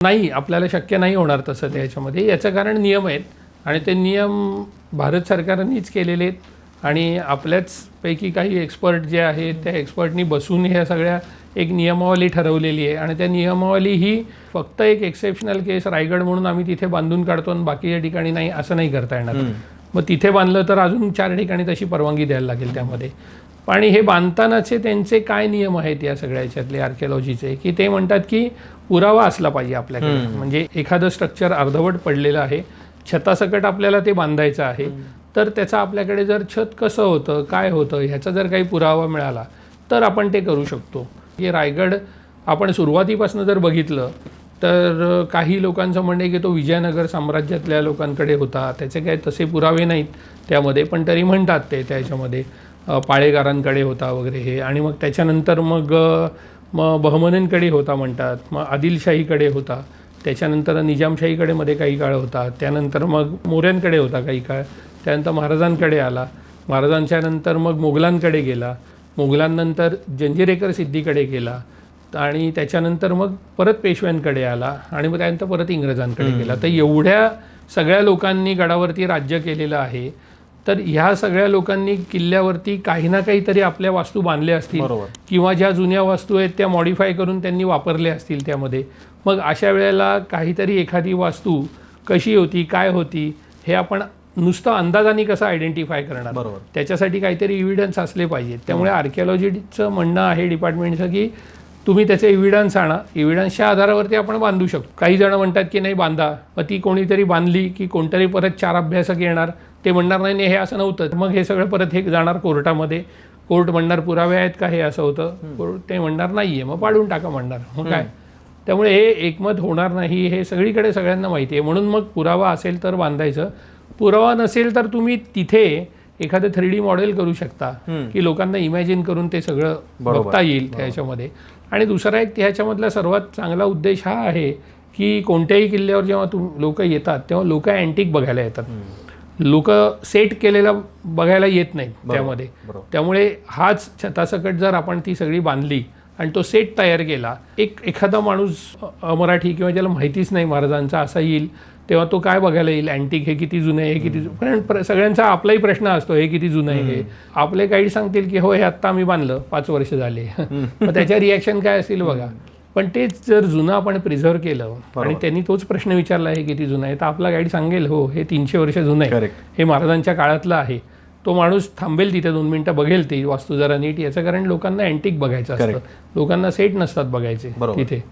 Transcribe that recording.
नाही, आपल्याला शक्य नाही होणार तसं त्याच्यामध्ये. याचं कारण नियम आहेत आणि ते नियम भारत सरकारनेच केलेले आहेत आणि आपल्याच पैकी काही एक्सपर्ट जे आहेत त्या एक्सपर्टनी बसून ह्या सगळ्या एक नियमावली ठरवलेली आहे आणि त्या नियमावली ही फक्त एक एक्सेप्शनल केस रायगड म्हणून आम्ही तिथे बांधून काढतो आणि बाकीच्या ठिकाणी नाही असं नाही करता येणार. मग तिथे बांधलं तर अजून 4 ठिकाणी तशी परवानगी द्यायला लागेल त्यामध्ये. आणि हे बांधतानाचे त्यांचे काय नियम आहेत या सगळ्या याच्यातले आर्किओलॉजीचे, की ते म्हणतात की पुरावा असला पाहिजे आपल्याकडे. म्हणजे एखादं स्ट्रक्चर अर्धवट पडलेलं आहे, छतासकट आपल्याला ते बांधायचं आहे, तर त्याचा आपल्याकडे जर छत कसं होतं काय होतं ह्याचा जर काही पुरावा मिळाला तर आपण ते करू शकतो. हे रायगड आपण सुरुवातीपासून जर बघितलं तर काही लोकांचं म्हणणं आहे की तो विजयनगर साम्राज्यातल्या लोकांकडे होता, त्याचे काही तसे पुरावे नाहीत त्यामध्ये, पण तरी म्हणतात ते त्याच्यामध्ये पाळेगारांकडे होता वगैरे हे. आणि मग त्याच्यानंतर मग बहमनींकडे होता म्हणतात, मग आदिलशाहीकडे होता, त्याच्यानंतर निजामशाहीकडे मध्ये काही काळ होता, त्यानंतर मग मोऱ्यांकडे होता काही काळ, त्यानंतर महाराजांकडे आला, महाराजांच्या नंतर मग मोगलांकडे गेला, मोगलांनंतर जंजिरेकर सिद्दीकडे गेला आणि त्याच्यानंतर मग परत पेशव्यांकडे आला आणि मग त्यानंतर परत इंग्रजांकडे गेला. तर एवढ्या सगळ्या लोकांनी गडावरती राज्य केलेलं आहे. तर ह्या सगळ्या लोकांनी किल्ल्यावरती काही ना काहीतरी आपल्या वास्तू बांधल्या असतील किंवा ज्या जुन्या वास्तू आहेत त्या मॉडिफाय करून त्यांनी वापरल्या असतील त्यामध्ये. मग अशा वेळेला काहीतरी एखादी वास्तू कशी होती काय होती हे आपण नुसतं अंदाजाने कसं आयडेंटिफाय करणार, त्याच्यासाठी काहीतरी इव्हिडन्स असले पाहिजेत. त्यामुळे आर्किओलॉजीचं म्हणणं आहे डिपार्टमेंटचं की तुम्ही त्याचे एव्हिडन्स आणा, एव्हिडन्सच्या आधारावरती आपण बांधू शकतो. काही जण म्हणतात की नाही बांधा, मग ती कोणीतरी बांधली की कोणतरी परत 4 अभ्यासक येणार, ते म्हणणार नाही हे असं नव्हतं, मग हे सगळं परत हे जाणार कोर्टामध्ये, कोर्ट म्हणणार पुरावे आहेत का हे असं होतं, ते म्हणणार नाही आहे, मग पाडून टाका म्हणणार, मग काय. त्यामुळे हे एकमत होणार नाही हे सगळीकडे सगळ्यांना माहिती आहे. म्हणून मग पुरावा असेल तर बांधायचं, पुरावा नसेल तर तुम्ही तिथे एखादं 3D मॉडेल करू शकता की लोकांना इमॅजिन करून ते सगळं बघता येईल त्याच्यामध्ये. आणि दुसरा एक ह्याच्यामधला सर्वात चांगला उद्देश हा आहे की कोणत्याही किल्ल्यावर जेव्हा लोक येतात तेव्हा लोक अँटिक बघायला येतात, लोक सेट केलेला बघायला येत नाहीत त्यामध्ये. त्यामुळे हाच छतासकट जर आपण ती सगळी बांधली आणि तो सेट तयार केला, एखादा माणूस मराठी किंवा ज्याला माहितीच नाही महाराजांचा असा येईल तेव्हा तो काय बघायला येईल, अँटिक हे किती जुनं आहे, हे किती कारण सगळ्यांचा आपलाही प्रश्न असतो हे किती जुनं आहे. हे आपले गाईड सांगतील की हो हे आत्ता आम्ही बांधलं 5 वर्ष झाले, मग त्याच्या रिॲक्शन काय असतील बघा. पण तेच जर जुनं आपण प्रिझर्व्ह केलं आणि त्यांनी तोच प्रश्न विचारला हे किती जुनं आहे, तर आपला गाईड सांगेल हो हे 300 वर्ष जुनं आहे, हे महाराजांच्या काळातलं आहे. तो माणूस थांबेल तिथे 2 मिनिटं बघेल ती वास्तू जरा नीट, याचं कारण लोकांना अँटिक बघायचं असतं, लोकांना सेट नसतात बघायचे तिथे.